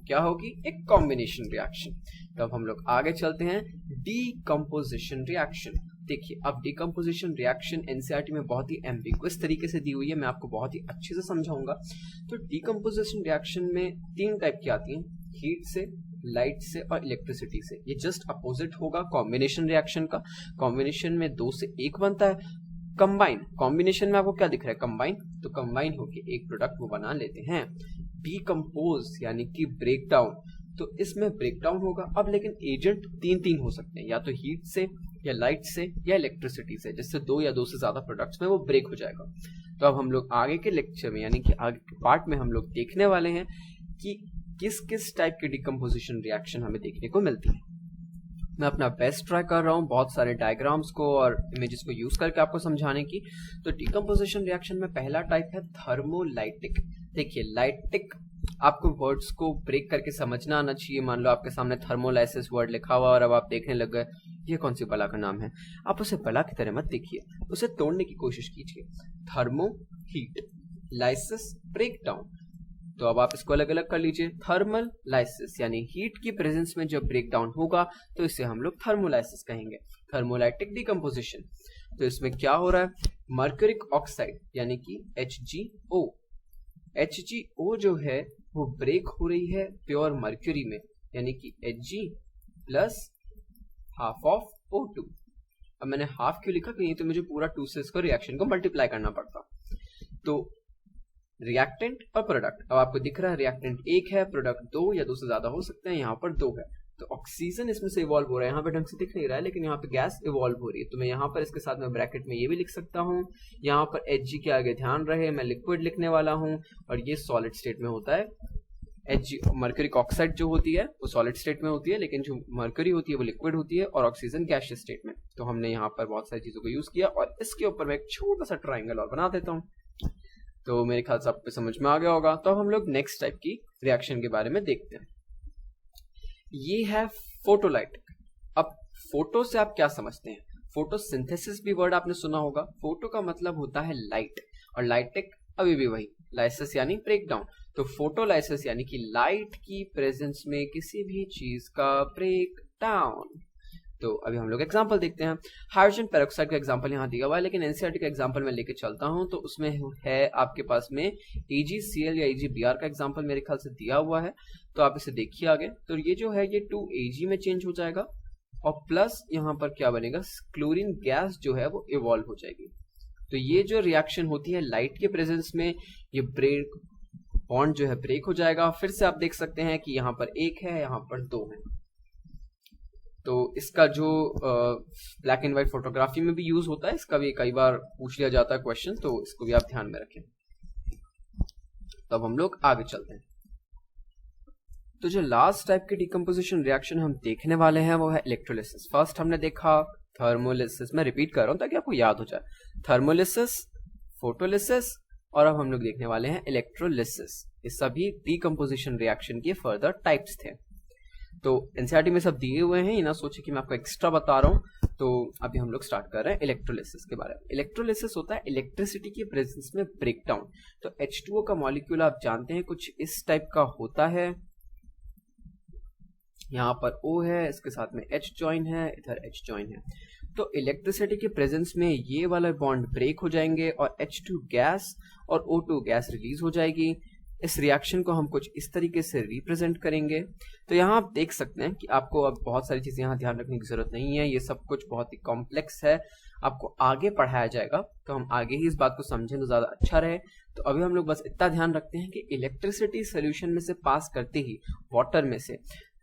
क्या होगी, एक कॉम्बिनेशन रिएक्शन। तो अब हम लोग आगे चलते हैं, डीकंपोजिशन रिएक्शन। देखिए अब डीकंपोजिशन रिएक्शन एनसीईआरटी में बहुत ही एम्बिगुअस तरीके से दी हुई है, मैं आपको बहुत ही अच्छे से समझाऊंगा। तो डीकंपोजिशन रिएक्शन में 3 टाइप की आती हैं, हीट से, लाइट से और इलेक्ट्रिसिटी से। ये जस्ट अपोजिट होगा कॉम्बिनेशन रिएक्शन का। कॉम्बिनेशन में 2 से 1 बनता है, कंबाइन कॉम्बिनेशन में आपको क्या दिख रहा है, कंबाइन, तो कंबाइन होके एक प्रोडक्ट वो बना लेते हैं। डीकंपोज यानी कि ब्रेक डाउन, तो इसमें ब्रेक डाउन होगा। अब लेकिन एजेंट 3 हो सकते हैं, या तो हीट से या लाइट से या इलेक्ट्रिसिटी से, जिससे 2 या 2 से ज्यादा प्रोडक्ट्स में वो ब्रेक हो जाएगा। तो अब हम लोग आगे के लेक्चर में यानी कि आगे के पार्ट में हम लोग देखने वाले हैं कि किस किस टाइप की डीकंपोजिशन रिएक्शन हमें देखने को मिलती है। मैं अपना बेस्ट ट्राई कर रहा हूँ बहुत सारे डायग्राम्स को और इमेजेस को यूज करके आपको समझाने की। तो डीकंपोजिशन रिएक्शन में पहला टाइप है थर्मोलाइटिक। देखिए लाइटिक आपको वर्ड्स को ब्रेक करके समझना आना चाहिए। मान लो आपके सामने थर्मोलाइसिस वर्ड लिखा हुआ और अब आप देखने लग गए ये कौन सी बला का नाम है, आप उसे बला की तरह मत देखिए, उसे तोड़ने की कोशिश कीजिए। Thermo heat, lysis break down. तो अब आप इसको अलग अलग कर लीजिए। थर्मल लाइसिस यानी हीट की प्रेजेंस में जब ब्रेक डाउन होगा तो इसे हम लोग थर्मोलाइसिस कहेंगे। थर्मोलाइटिक डीकंपोजिशन, तो इसमें क्या हो रहा है, मर्क्यूरिक ऑक्साइड यानी कि HgO, HgO जो है वो ब्रेक हो रही है प्योर मर्क्यूरी में, यानी कि Hg plus half of O2। अब मैंने हाफ क्यों लिखा, क्योंकि तो मुझे पूरा 2 से इसको रिएक्शन को मल्टीप्लाई करना पड़ता। तो रिएक्टेंट और प्रोडक्ट, अब आपको दिख रहा है रिएक्टेंट 1 है, प्रोडक्ट 2 या 2 से ज्यादा हो सकते हैं, यहाँ पर 2 है। तो ऑक्सीजन इसमें से इवॉल्व हो रहा है, यहाँ पे ढंग से दिख नहीं रहा है लेकिन यहाँ पे गैस इवॉल्व हो रही है। तो मैं यहाँ पर इसके साथ में ब्रैकेट में ये भी लिख सकता हूँ, यहाँ पर Hg के आगे ध्यान रहे मैं लिक्विड लिखने वाला हूँ और ये सॉलिड स्टेट में होता है। Hg मर्क्यूरिक ऑक्साइड जो होती है वो सॉलिड स्टेट में होती है, लेकिन जो मर्क्यूरी होती है वो लिक्विड होती है और ऑक्सीजन गैसियस स्टेट में। तो हमने यहाँ पर बहुत सारी चीजों को यूज किया और इसके ऊपर मैं एक छोटा सा ट्राइंगल और बना देता हूँ। तो मेरे ख्याल से आपको समझ में आ गया होगा। तो अब हम लोग नेक्स्ट टाइप की रिएक्शन के बारे में देखते हैं। ये है फोटोलाइटिक। अब फोटो से आप क्या समझते हैं, फोटोसिंथेसिस भी वर्ड आपने सुना होगा। फोटो का मतलब होता है लाइट और लाइटिक अभी भी वही, लाइसिस यानी ब्रेक डाउन। तो फोटोलाइसिस यानी कि लाइट की प्रेजेंस में किसी भी चीज का ब्रेक डाउन। तो अभी हम लोग एग्जांपल देखते हैं। हाइड्रोजन पेरोक्साइड का एग्जांपल यहाँ दिया हुआ है, लेकिन एनसीईआरटी का एग्जांपल मैं लेके चलता हूँ तो उसमें है आपके पास में AgCl या AgBr का एग्जांपल मेरे ख्याल से दिया हुआ है। तो आप इसे देखिए आगे, तो ये जो है ये 2Ag में चेंज हो जाएगा और प्लस यहाँ पर क्या बनेगा, क्लोरीन गैस जो है वो इवॉल्व हो जाएगी। तो ये जो रिएक्शन होती है लाइट के प्रेजेंस में, ये ब्रेक बॉन्ड जो है ब्रेक हो जाएगा। फिर से आप देख सकते हैं कि यहाँ पर 1 है, यहाँ पर 2 है। तो इसका जो ब्लैक एंड व्हाइट फोटोग्राफी में भी यूज होता है, इसका भी कई बार पूछ लिया जाता है क्वेश्चन, तो इसको भी आप ध्यान में रखें। तो अब हम लोग आगे चलते हैं। तो जो लास्ट टाइप की डीकंपोजिशन रिएक्शन हम देखने वाले हैं वो है इलेक्ट्रोलिसिस। फर्स्ट हमने देखा थर्मोलिसिस, मैं रिपीट कर रहा हूं ताकि आपको याद हो जाए, थर्मोलिसिस, फोटोलिसिस और अब हम लोग देखने वाले हैं इलेक्ट्रोलिसिस। ये सभी डीकंपोजिशन रिएक्शन के फर्दर टाइप्स थे। तो एनसीईआरटी में सब दिए हुए हैं, ये ना सोचिए कि मैं आपको एक्स्ट्रा बता रहा हूँ। तो अभी हम लोग स्टार्ट कर रहे हैं इलेक्ट्रोलिसिस के बारे में। इलेक्ट्रोलिसिस होता है इलेक्ट्रिसिटी की प्रेजेंस में ब्रेकडाउन। तो H2O का मॉलिक्यूल आप जानते हैं कुछ इस टाइप का होता है, यहाँ पर O है, इसके साथ में H जॉइन है, इधर H जॉइन है। तो इलेक्ट्रिसिटी के प्रेजेंस में ये वाला बॉन्ड ब्रेक हो जाएंगे और H2 गैस और O2 गैस रिलीज हो जाएगी। इस रिएक्शन को हम कुछ इस तरीके से रिप्रेजेंट करेंगे। तो यहाँ आप देख सकते हैं कि आपको अब बहुत सारी चीजें यहाँ ध्यान रखने की जरूरत नहीं है, ये सब कुछ बहुत ही कॉम्प्लेक्स है, आपको आगे पढ़ाया जाएगा तो हम आगे ही इस बात को समझें तो ज्यादा अच्छा रहे। तो अभी हम लोग बस इतना ध्यान रखते हैं कि इलेक्ट्रिसिटी सोल्यूशन में से पास करते ही वाटर में से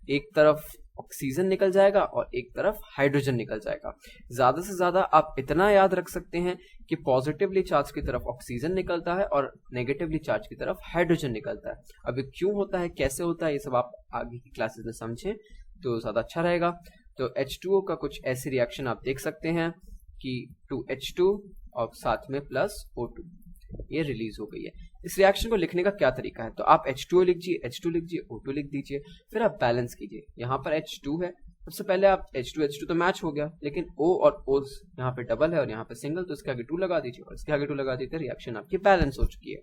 एक तरफ ऑक्सीजन निकल जाएगा और एक तरफ हाइड्रोजन निकल जाएगा। ज्यादा से ज्यादा आप इतना याद रख सकते हैं कि पॉजिटिवली चार्ज की तरफ ऑक्सीजन निकलता है और नेगेटिवली चार्ज की तरफ हाइड्रोजन निकलता है। अब क्यों होता है, कैसे होता है, ये सब आप आगे की क्लासेस में समझें तो ज्यादा अच्छा रहेगा। तो H2O का कुछ ऐसी रिएक्शन आप देख सकते हैं कि 2H2 और साथ में प्लस O2 ये रिलीज हो गई है। इस रिएक्शन को लिखने का क्या तरीका है, तो आप H2O लिखिए, H2 लिख दीजिए, O2 लिख दीजिए, फिर आप बैलेंस कीजिए। यहाँ पर H2 है, सबसे पहले आप H2 तो मैच हो गया, लेकिन O और O यहाँ पे डबल है और यहाँ पे सिंगल, तो इसके आगे 2 लगा दीजिए और इसके आगे 2 लगा दीजिए, रिएक्शन आपकी बैलेंस हो चुकी है।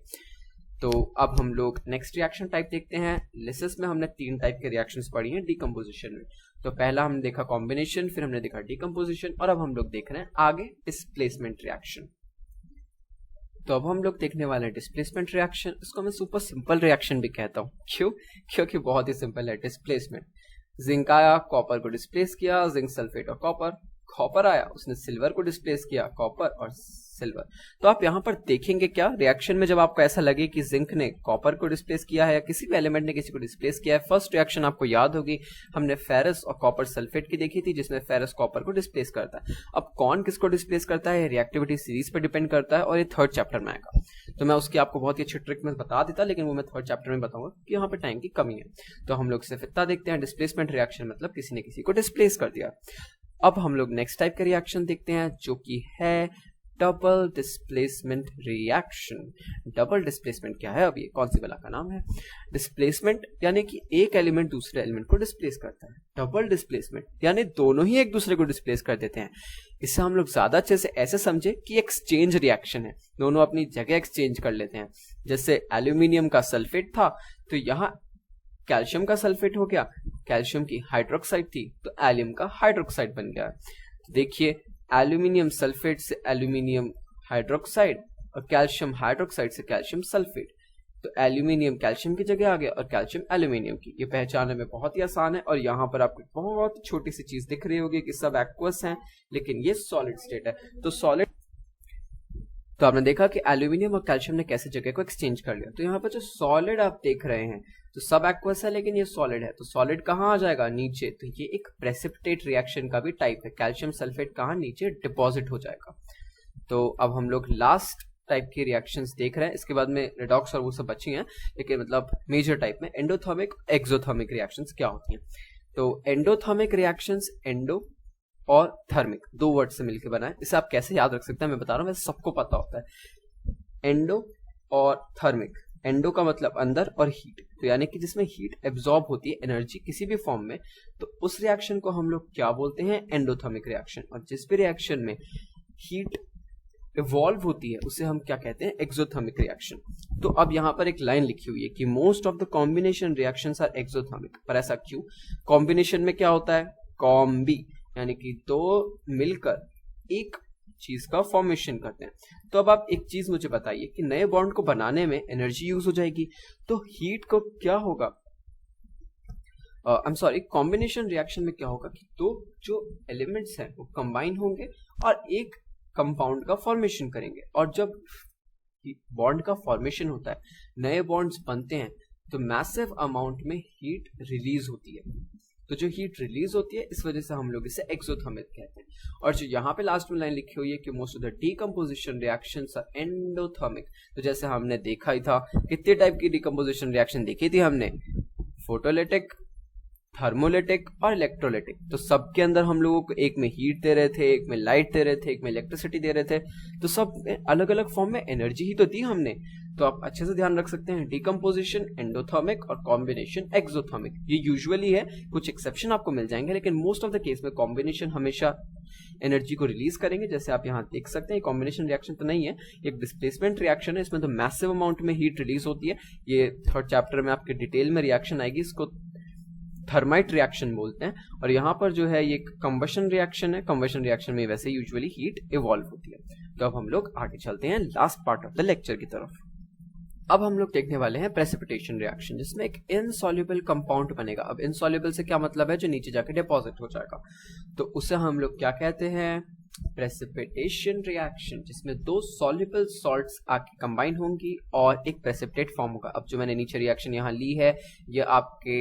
तो अब हम लोग नेक्स्ट रिएक्शन टाइप देखते हैं। लिसिस में हमने 3 टाइप के रिएक्शंस पढ़ी हैं डीकंपोजिशन में। तो पहला हमने देखा कॉम्बिनेशन, फिर हमने देखा डीकंपोजिशन, और अब हम लोग देख रहे हैं आगे डिस्प्लेसमेंट रिएक्शन। तो अब हम लोग देखने वाले हैं डिस्प्लेसमेंट रिएक्शन। इसको मैं सुपर सिंपल रिएक्शन भी कहता हूँ। क्यों? क्योंकि बहुत ही सिंपल है। डिस्प्लेसमेंट, जिंक आया, कॉपर को डिस्प्लेस किया, जिंक सल्फेट और कॉपर आया, उसने सिल्वर को डिस्प्लेस किया, कॉपर और सिल्वर। तो आप यहाँ पर देखेंगे क्या रिएक्शन में, जब आपको ऐसा लगे कि जिंक ने कॉपर को डिस्प्लेस किया है या किसी भी एलिमेंट ने किसी को डिस्प्लेस किया है, फर्स्ट रिएक्शन आपको याद होगी, हमने फेरस और कॉपर सल्फेट की देखी थी, जिसमें फेरस कॉपर को डिस्प्लेस करता है। अब कौन किसको डिस्प्लेस करता है, रिएक्टिविटी सीरीज पर डिपेंड करता है, और ये 3rd चैप्टर में आएगा। तो मैं उसकी आपको बहुत ही अच्छी ट्रिक में बता देता, लेकिन वो मैं 3rd चैप्टर में बताऊंगा कि यहाँ पे टाइम की कमी है। तो हम लोग सिर्फ इतना देखते हैं, डिस्प्लेसमेंट रिएक्शन मतलब किसी ने किसी को डिस्प्लेस कर दिया। अब हम लोग नेक्स्ट टाइप का रिएक्शन देखते हैं, जो कि है double displacement reaction. Double displacement क्या है? अब ये कौन सी बला का नाम है? डिस्प्लेसमेंट यानी कि एक एलिमेंट दूसरे एलिमेंट को डिस्प्लेस करता है। डबल डिस्प्लेसमेंट यानी दोनों ही एक दूसरे को डिस्प्लेस कर देते हैं। इससे हम लोग ज्यादा अच्छे से ऐसे समझे कि एक्सचेंज रिएक्शन है, दोनों अपनी जगह एक्सचेंज कर लेते हैं। जैसे एल्यूमिनियम का सल्फेट था, तो यहाँ कैल्शियम का सल्फेट हो गया, कैल्शियम की हाइड्रोक्साइड थी तो एलियम का हाइड्रोक्साइड बन गया। देखिए, एल्यूमिनियम सल्फेट से एल्यूमिनियम हाइड्रोक्साइड और कैल्शियम हाइड्रोक्साइड से कैल्शियम सल्फेट, तो एल्यूमिनियम कैल्शियम की जगह आ गया और कैल्शियम एल्यूमिनियम की। ये पहचानने में बहुत ही आसान है। और यहाँ पर आपको बहुत छोटी सी चीज दिख रही होगी कि सब एक्वस हैं, लेकिन ये सॉलिड स्टेट है। तो सॉलिड, तो आपने देखा कि एल्यूमिनियम और कैल्शियम ने कैसे जगह को एक्सचेंज कर लिया। तो यहाँ पर जो सॉलिड आप देख रहे हैं, तो सब एक्वस है लेकिन ये सॉलिड है, तो सॉलिड कहाँ आ जाएगा? नीचे। तो ये एक प्रेसिपिटेट रिएक्शन का भी टाइप है। कैल्शियम सल्फेट कहाँ? नीचे डिपॉजिट हो जाएगा। तो अब हम लोग लास्ट टाइप की रिएक्शंस देख रहे हैं। इसके बाद में रिडॉक्स और वो सब बची हैं, लेकिन मतलब मेजर टाइप में एंडोथर्मिक, एक्सोथर्मिक रिएक्शंस क्या होती हैं। तो एंडोथर्मिक रिएक्शंस, एंडो और थर्मिक 2 वर्ड से मिलकर बना है। इसे आप कैसे याद रख सकते हैं मैं बता रहा हूँ, वैसे सबको पता होता है। एंडो और थर्मिक, एंडो का मतलब अंदर और हीट, तो यानी कि जिसमें हीट एब्जॉर्ब होती है एनर्जी किसी भी फॉर्म में, तो उस रिएक्शन को हम लोग क्या बोलते हैं? Endothermic reaction. और जिस भी रिएक्शन में हीट इवॉल्व होती है उसे हम क्या कहते हैं? Exothermic reaction. तो अब यहाँ पर एक लाइन लिखी हुई है कि most of the combination reactions are exothermic. पर ऐसा क्यों? कॉम्बिनेशन में क्या होता है? कॉम्बी, यानी कि 2 मिलकर एक चीज का फॉर्मेशन करते हैं। तो अब आप एक चीज मुझे बताइए कि नए बॉन्ड को बनाने में एनर्जी यूज हो जाएगी, तो हीट को क्या होगा? कॉम्बिनेशन रिएक्शन में क्या होगा कि 2 जो एलिमेंट्स हैं वो कंबाइन होंगे और एक कंपाउंड का फॉर्मेशन करेंगे। और जब बॉन्ड का फॉर्मेशन होता है, नए बॉन्ड्स बनते हैं, तो मैसिव अमाउंट में हीट रिलीज होती है। तो जो हीट रिलीज होती है, इस वजह से हम लोग इसे एक्सोथर्मिक कहते हैं। और जो यहाँ पे लास्ट में लाइन लिखी हुई है कि most of the decomposition reactions are endothermic, तो जैसे हमने देखा ही था, कितने टाइप की डीकंपोजिशन रिएक्शन देखी थी हमने? फोटोलिटिक, थर्मोलिटिक और इलेक्ट्रोलिटिक। तो सबके अंदर हम लोगों को एक में हीट दे रहे थे, एक में लाइट दे रहे थे, एक में इलेक्ट्रिसिटी दे रहे थे, तो सब अलग अलग फॉर्म में एनर्जी ही तो दी हमने। तो आप अच्छे से ध्यान रख सकते हैं, डीकंपोजिशन एंडोथर्मिक और कॉम्बिनेशन एक्सोथर्मिक। ये यूजुअली है, कुछ एक्सेप्शन आपको मिल जाएंगे, लेकिन मोस्ट ऑफ द केस में कॉम्बिनेशन हमेशा एनर्जी को रिलीज करेंगे। जैसे आप यहाँ देख सकते हैं, कॉम्बिनेशन रिएक्शन तो नहीं है, एक डिस्प्लेसमेंट रिएक्शन है। इसमें तो मैसिव अमाउंट में हीट रिलीज होती है। ये 3rd चैप्टर में आपके डिटेल में रिएक्शन आएगी, इसको थर्माइट रिएक्शन बोलते हैं। और यहाँ पर जो है ये कंबशन रिएक्शन है। कंबशन रिएक्शन में वैसे यूजुअली हीट इवॉल्व होती है। तो अब हम लोग आगे चलते हैं last part of the lecture की तरफ। अब हम लोग देखने वाले हैं प्रेसिपिटेशन रिएक्शन, जिसमें एक इनसॉल्युबल कंपाउंड बनेगा। अब इनसॉल्युबल से क्या मतलब है? जो नीचे जाके डिपॉजिट हो जाएगा, तो उसे हम लोग क्या कहते हैं? प्रेसिपिटेशन रिएक्शन, जिसमें 2 सॉल्युबल सॉल्ट्स आके कंबाइन होंगी और एक प्रेसिपिटेट फॉर्म होगा। अब जो मैंने नीचे रिएक्शन यहाँ ली है, ये आपके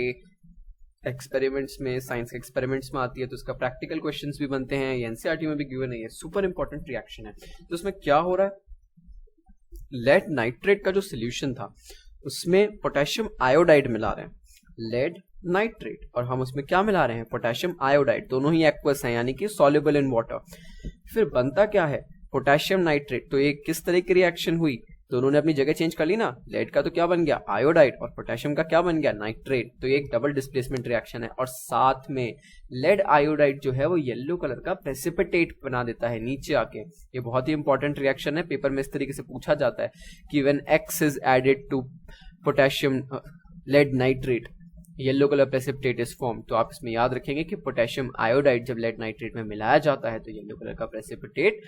एक्सपेरिमेंट्स में, साइंस के एक्सपेरिमेंट्स में आती है, तो इसका प्रैक्टिकल क्वेश्चंस भी बनते हैं। ये एनसीईआरटी में भी गिवन है, ये सुपर इंपॉर्टेंट रिएक्शन है। तो उसमें क्या हो रहा है? लेड नाइट्रेट का जो सोल्यूशन था, उसमें पोटेशियम आयोडाइड मिला रहे हैं, लेड नाइट्रेट, और हम उसमें क्या मिला रहे हैं? Potassium iodide. दोनों ही एक्वस हैं, यानी कि सॉल्युबल इन वाटर। फिर बनता क्या है? Potassium nitrate. तो ये किस तरह की रिएक्शन हुई? तो उन्होंने अपनी जगह चेंज कर ली ना, लेड का तो क्या बन गया आयोडाइड और पोटेशियम का क्या बन गया नाइट्रेट। तो ये एक डबल डिस्प्लेसमेंट रिएक्शन है और साथ में लेड आयोडाइड जो है वो येलो कलर का प्रेसिपिटेट बना देता है नीचे आके। ये बहुत ही इंपॉर्टेंट रिएक्शन है, पेपर में इस तरीके से पूछा जाता है कि when X is added to potassium lead nitrate yellow colour precipitate is form. तो आप इसमें याद रखेंगे कि पोटेशियम आयोडाइड जब लेड नाइट्रेट में मिलाया जाता है तो येलो कलर का प्रेसिपिटेट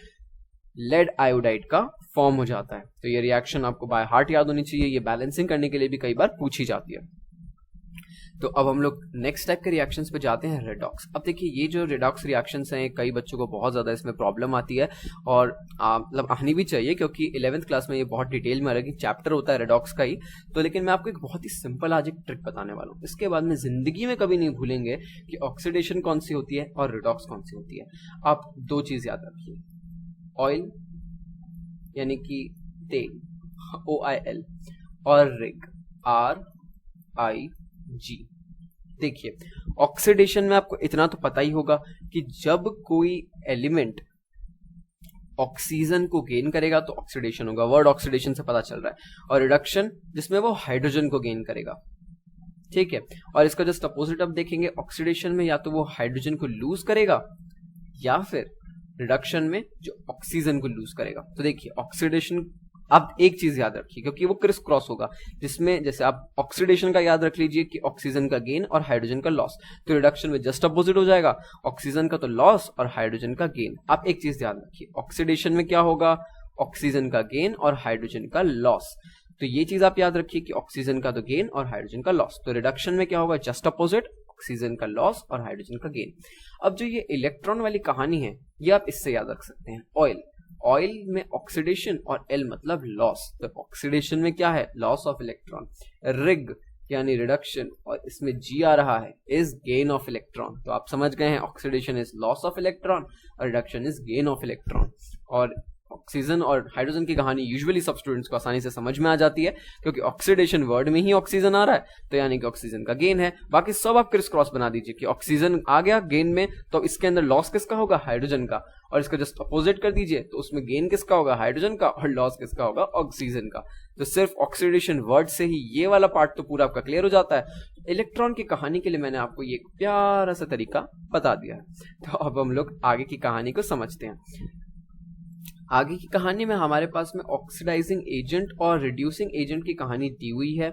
लेड आयोडाइड का फॉर्म हो जाता है। तो ये रिएक्शन आपको बाय हार्ट याद होनी चाहिए, ये बैलेंसिंग करने के लिए भी कई बार पूछी जाती है। तो अब हम लोग नेक्स्ट टाइप के रिएक्शंस पे जाते हैं, रेडॉक्स। अब देखिए ये जो रेडॉक्स रिएक्शंस हैं कई बच्चों को बहुत ज़्यादा इसमें प्रॉब्लम आती है और मतलब आनी भी चाहिए क्योंकि 11th क्लास में ये बहुत डिटेल में अलग ही चैप्टर होता है रेडॉक्स का ही। तो लेकिन मैं आपको एक बहुत ही सिंपल आज एक ट्रिक बताने वाला हूँ, इसके बाद में जिंदगी में कभी नहीं भूलेंगे कि ऑक्सीडेशन कौन सी होती है और रिडॉक्स कौन सी होती है। आप दो चीज़ याद रखिए, ऑयल यानी कि तेल OIL और रिग RIG। देखिए ऑक्सीडेशन में आपको इतना तो पता ही होगा कि जब कोई एलिमेंट ऑक्सीजन को गेन करेगा तो ऑक्सीडेशन होगा, वर्ड ऑक्सीडेशन से पता चल रहा है। और रिडक्शन जिसमें वो हाइड्रोजन को गेन करेगा, ठीक है। और इसका जस्ट अपोजिट अब देखेंगे, ऑक्सीडेशन में या तो वो हाइड्रोजन को लूज करेगा या फिर रिडक्शन में जो ऑक्सीजन को लूज करेगा। तो देखिए ऑक्सीडेशन, अब एक चीज याद रखिए क्योंकि वो क्रिस क्रॉस होगा, जिसमें जैसे आप ऑक्सीडेशन का याद रख लीजिए कि ऑक्सीजन का गेन और हाइड्रोजन का लॉस, तो रिडक्शन में जस्ट अपोजिट हो जाएगा, ऑक्सीजन का तो लॉस और हाइड्रोजन का गेन। आप एक चीज याद रखिए, ऑक्सीडेशन में क्या होगा, ऑक्सीजन का गेन और हाइड्रोजन का लॉस। तो ये चीज आप याद रखिए कि ऑक्सीजन का तो गेन और हाइड्रोजन का लॉस। तो रिडक्शन में क्या होगा, जस्ट अपोजिट, ऑक्सीजन का लॉस और हाइड्रोजन का गेन। अब जो ये इलेक्ट्रॉन वाली कहानी है ये आप इससे याद रख सकते हैं, ऑयल में ऑक्सीडेशन और एल मतलब लॉस। तो ऑक्सीडेशन में क्या है, लॉस ऑफ इलेक्ट्रॉन, रिग यानी रिडक्शन और इसमें जी आ रहा है इज गेन ऑफ इलेक्ट्रॉन। तो आप समझ गए हैं oxidation is loss of electron और reduction is gain of electron. और ऑक्सीजन और हाइड्रोजन की कहानी यूजुअली सब स्टूडेंट्स को आसानी से समझ में आ जाती है क्योंकि ऑक्सीडेशन वर्ड में ही ऑक्सीजन आ रहा है, तो यानी कि ऑक्सीजन का गेन है। बाकी सब आप क्रिस क्रॉस बना दीजिए कि ऑक्सीजन आ गया गेन में तो इसके अंदर लॉस किसका होगा, हाइड्रोजन का, और इसका जस्ट अपोजिट कर दीजिए तो उसमें गेन किसका होगा, हाइड्रोजन का, और लॉस किसका होगा, ऑक्सीजन का। तो सिर्फ ऑक्सीडेशन वर्ड से ही ये वाला पार्ट तो पूरा आपका क्लियर हो जाता है। इलेक्ट्रॉन की कहानी के लिए मैंने आपको ये प्यारा सा तरीका बता दिया है। तो अब हम लोग आगे की कहानी को समझते हैं। आगे की कहानी में हमारे पास में ऑक्सीडाइजिंग एजेंट और रिड्यूसिंग एजेंट की कहानी दी हुई है।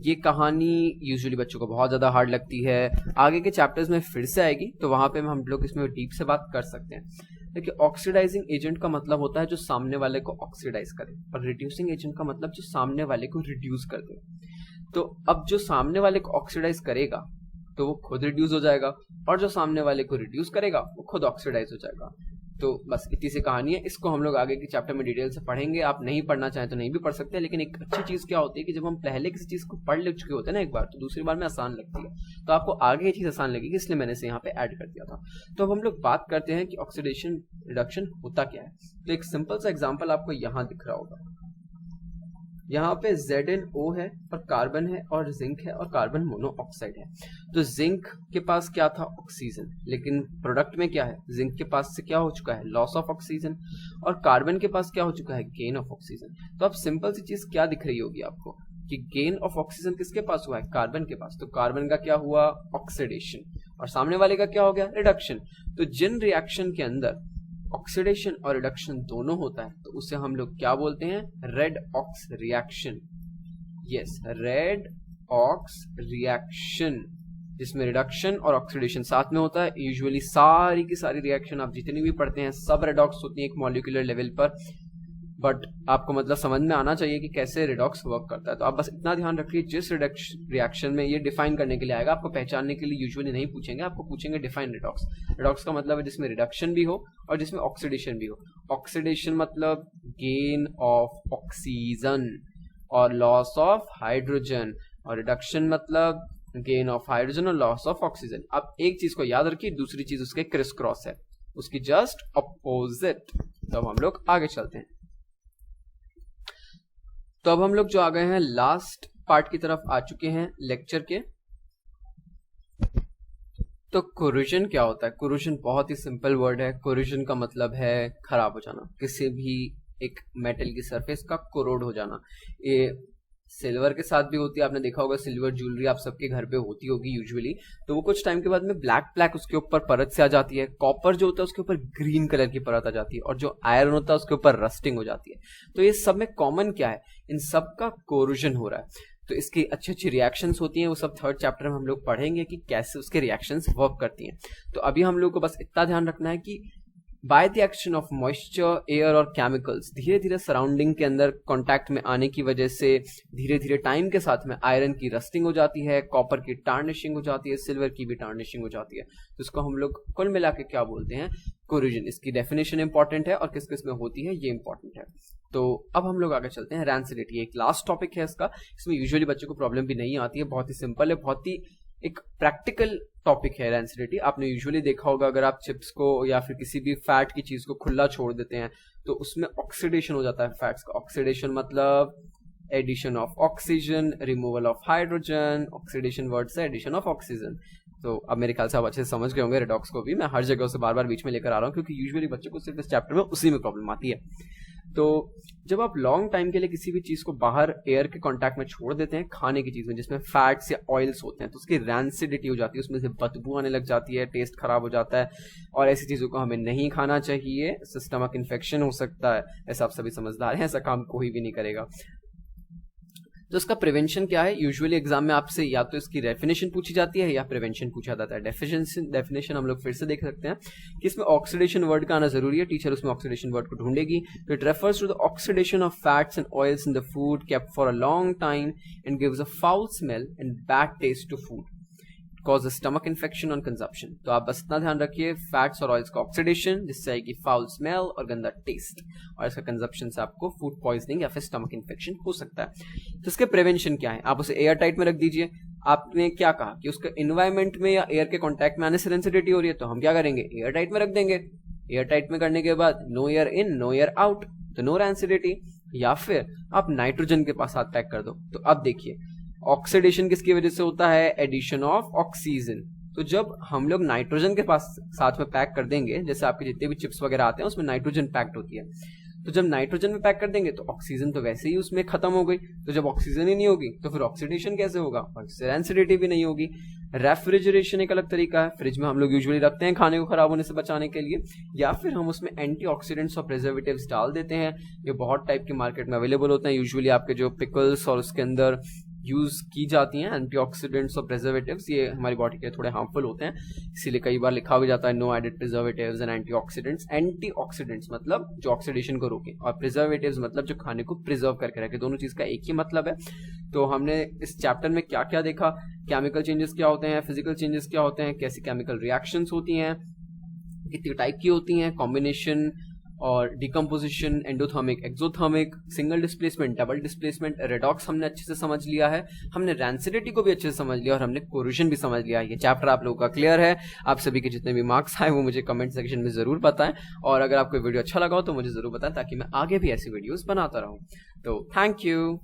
ये कहानी यूजुअली बच्चों को बहुत ज़्यादा हार्ड लगती है, आगे के चैप्टर्स में फिर से आएगी तो वहाँ पे हम लोग इसमें डीप से बात कर सकते हैं। देखिए ऑक्सीडाइजिंग एजेंट का मतलब होता है जो सामने वाले को ऑक्सीडाइज करे, और रिड्यूसिंग एजेंट का मतलब जो सामने वाले को रिड्यूस कर दे। तो अब जो सामने वाले को ऑक्सीडाइज करेगा तो वो खुद रिड्यूस हो जाएगा, और जो सामने वाले को रिड्यूस करेगा वो खुद ऑक्सीडाइज हो जाएगा। तो बस इतनी सी कहानी है, इसको हम लोग आगे के चैप्टर में डिटेल से पढ़ेंगे। आप नहीं पढ़ना चाहें तो नहीं भी पढ़ सकते, लेकिन एक अच्छी चीज क्या होती है कि जब हम पहले किसी चीज को पढ़ ले चुके होते हैं ना एक बार, तो दूसरी बार में आसान लगती है, तो आपको आगे ये चीज आसान लगेगी, इसलिए मैंने इसे यहाँ पे ऐड कर दिया था। तो अब हम लोग बात करते हैं कि ऑक्सीडेशन रिडक्शन होता क्या है। तो एक सिंपल सा एग्जाम्पल आपको यहाँ दिख रहा होगा, यहाँ पे ZnO है और कार्बन है और जिंक है और कार्बन मोनोऑक्साइड है। तो जिंक के पास क्या था, ऑक्सीजन, लेकिन प्रोडक्ट में क्या है, जिंक के पास से क्या हो चुका है, लॉस ऑफ ऑक्सीजन, और कार्बन के पास क्या हो चुका है, गेन ऑफ ऑक्सीजन। तो अब सिंपल सी चीज क्या दिख रही होगी आपको कि गेन ऑफ ऑक्सीजन किसके पास हुआ है, कार्बन के पास। तो कार्बन का क्या हुआ, ऑक्सीडेशन, और सामने वाले का क्या हो गया, रिडक्शन। तो जिन रिएक्शन के अंदर ऑक्सीडेशन और रिडक्शन दोनों होता है तो उसे हम लोग क्या बोलते हैं, redox reaction. Yes, redox reaction, जिसमें रिडक्शन और ऑक्सीडेशन साथ में होता है। यूजुअली सारी की सारी रिएक्शन आप जितनी भी पढ़ते हैं सब रेडॉक्स होती है एक मॉलिक्यूलर लेवल पर, बट आपको मतलब समझ में आना चाहिए कि कैसे रिडॉक्स वर्क करता है। तो आप बस इतना ध्यान रखिए, जिस रिएक्शन में ये डिफाइन करने के लिए आएगा, आपको पहचानने के लिए यूजुअली नहीं पूछेंगे, आपको पूछेंगे डिफाइन रिडॉक्स। रिडॉक्स का मतलब है जिसमें रिडक्शन भी हो और जिसमें ऑक्सीडेशन भी हो। ऑक्सीडेशन मतलब गेन ऑफ ऑक्सीजन और लॉस ऑफ हाइड्रोजन, और रिडक्शन मतलब गेन ऑफ हाइड्रोजन और लॉस ऑफ ऑक्सीजन। अब एक चीज को याद रखिए, दूसरी चीज उसके क्रिस क्रॉस है, उसकी जस्ट अपोजिट। तो अब हम लोग आगे चलते हैं। तो अब हम लोग जो आ गए हैं लास्ट पार्ट की तरफ आ चुके हैं लेक्चर के। तो कोरोजन क्या होता है, कोरोजन बहुत ही सिंपल वर्ड है। कोरोजन का मतलब है खराब हो जाना, किसी भी एक मेटल की सरफेस का कोरोड हो जाना। ये सिल्वर के साथ भी होती है, आपने देखा होगा सिल्वर ज्वेलरी आप सबके घर पे होती होगी यूजुअली, तो वो कुछ टाइम के बाद में ब्लैक ब्लैक उसके ऊपर परत से आ जाती है। कॉपर जो होता है उसके ऊपर ग्रीन कलर की परत आ जाती है, और जो आयरन होता है उसके ऊपर रस्टिंग हो जाती है। तो ये सब में कॉमन क्या है, इन सब का कोरोजन हो रहा है। तो इसकी अच्छी अच्छी रिएक्शंस होती हैं, वो सब थर्ड चैप्टर में हम लोग पढ़ेंगे कि कैसे उसके रिएक्शंस वर्क करती हैं। तो अभी हम लोग को बस इतना ध्यान रखना है कि by the action of moisture, air और केमिकल्स धीरे धीरे सराउंडिंग के अंदर कांटेक्ट में आने की वजह से धीरे धीरे टाइम के साथ में आयरन की रस्टिंग हो जाती है, कॉपर की टार्निशिंग हो जाती है, सिल्वर की भी टार्निशिंग हो जाती है। तो इसको हम लोग कुल मिला के क्या बोलते हैं, कोरोजन। इसकी डेफिनेशन इंपॉर्टेंट है और किस किस में होती है ये इंपॉर्टेंट है। तो अब हम लोग आगे चलते हैं, रैंसिडिटी एक लास्ट टॉपिक है इसका। इसमें यूजुअली बच्चों को प्रॉब्लम भी नहीं आती है, बहुत ही सिंपल है, बहुत ही एक प्रैक्टिकल टॉपिक है रैंसिडिटी। आपने यूजुअली देखा होगा अगर आप चिप्स को या फिर किसी भी फैट की चीज को खुला छोड़ देते हैं तो उसमें ऑक्सीडेशन हो जाता है फैट्स का। ऑक्सीडेशन मतलब addition of oxygen, removal of hydrogen, oxidation word से एडिशन ऑफ ऑक्सीजन। तो अब मेरे ख्याल से आप अच्छे से समझ गए होंगे रेडॉक्स को भी, मैं हर जगह से बार बार बीच में लेकर आ रहा हूँ क्योंकि यूजुअली बच्चों को सिर्फ इस चैप्टर में उसी में प्रॉब्लम आती है। तो जब आप लॉन्ग टाइम के लिए किसी भी चीज को बाहर एयर के कांटेक्ट में छोड़ देते हैं, खाने की चीज में जिसमें फैट्स या ऑयल्स होते हैं, तो उसकी रैंसिडिटी हो जाती है, उसमें से बदबू आने लग जाती है, टेस्ट खराब हो जाता है, और ऐसी चीजों को हमें नहीं खाना चाहिए। स्टमक इन्फेक्शन हो सकता है, ऐसा आप सभी समझदार हैं, ऐसा काम कोई भी नहीं करेगा। तो इसका प्रिवेंशन क्या है, यूजुअली एग्जाम में आपसे या तो इसकी डेफिनेशन पूछी जाती है या प्रिवेंशन पूछा जाता है। डेफिनेशन हम लोग फिर से देख सकते हैं कि इसमें ऑक्सीडेशन वर्ड का आना जरूरी है, टीचर उसमें ऑक्सीडेशन वर्ड को ढूंढेगी। तो it refers to the oxidation of fats and oils in the food kept for a long time and gives a foul smell and bad taste to food, cause a stomach infection on consumption. तो आप बस इतना ध्यान रखिए, fats और oils का oxidation जिससे आएगी फाउल स्मेल और गंदा टेस्ट, और इसका कंजप्शन से आपको फूड पॉइजनिंग या फिर स्टमक इन्फेक्शन हो सकता है। तो इसके प्रिवेंशन क्या है, आप उसे एयर टाइट में रख दीजिए। आपने क्या कहा कि उसका एनवायरमेंट में या एयर के कॉन्टैक्ट में आने से रेंसिडिटी हो रही है, तो हम क्या करेंगे, एयर टाइट में रख देंगे। एयर टाइट में करने के बाद no air in no air out, तो नो रेंसिडिटी। या फिर आप नाइट्रोजन के पास हाथ पैक कर दो। तो अब देखिए ऑक्सीडेशन किसकी वजह से होता है, एडिशन ऑफ ऑक्सीजन। तो जब हम लोग नाइट्रोजन के पास साथ में पैक कर देंगे, जैसे आपके जितने भी चिप्स वगैरह आते हैं उसमें नाइट्रोजन पैक्ड होती है, तो जब नाइट्रोजन में पैक कर देंगे तो ऑक्सीजन तो वैसे ही उसमें खत्म हो गई। तो जब ऑक्सीजन ही नहीं होगी तो फिर ऑक्सीडेशन कैसे होगा, और रैंसिडिटी भी नहीं होगी। रेफ्रिजरेशन एक अलग तरीका है, फ्रिज में हम लोग यूजुअली रखते हैं खाने को खराब होने से बचाने के लिए, या फिर हम उसमें एंटीऑक्सीडेंट्स और प्रिजर्वेटिव्स डाल देते हैं। ये बहुत टाइप के मार्केट में अवेलेबल होते हैं, यूजुअली आपके जो पिकल्स और उसके अंदर यूज की जाती हैं एंटीऑक्सीडेंट्स और प्रिजर्वेटिव्स, ये हमारी बॉडी के लिए थोड़े हार्मफुल होते हैं, इसीलिए कई बार लिखा भी जाता है no added preservatives and antioxidants. Antioxidants मतलब जो ऑक्सीडेशन को रोके, और प्रिजर्वेटिव्स मतलब जो खाने को प्रिजर्व करके रखे, दोनों चीज का एक ही मतलब है। तो हमने इस चैप्टर में क्या क्या देखा, केमिकल चेंजेस क्या होते हैं, फिजिकल चेंजेस क्या होते हैं, कैसी केमिकल रिएक्शंस होती हैं, कितनी टाइप की होती हैं, कॉम्बिनेशन और decomposition, endothermic, exothermic, single displacement, double displacement, redox हमने अच्छे से समझ लिया है, हमने रैंसिडिटी को भी अच्छे से समझ लिया और हमने कोरोजन भी समझ लिया। ये चैप्टर आप लोगों का क्लियर है। आप सभी के जितने भी मार्क्स आए वो मुझे कमेंट सेक्शन में जरूर बताएं, और अगर आपको वीडियो अच्छा लगा हो तो मुझे जरूर बताएं ताकि मैं आगे भी ऐसी वीडियोस बनाता रहूं। तो थैंक यू।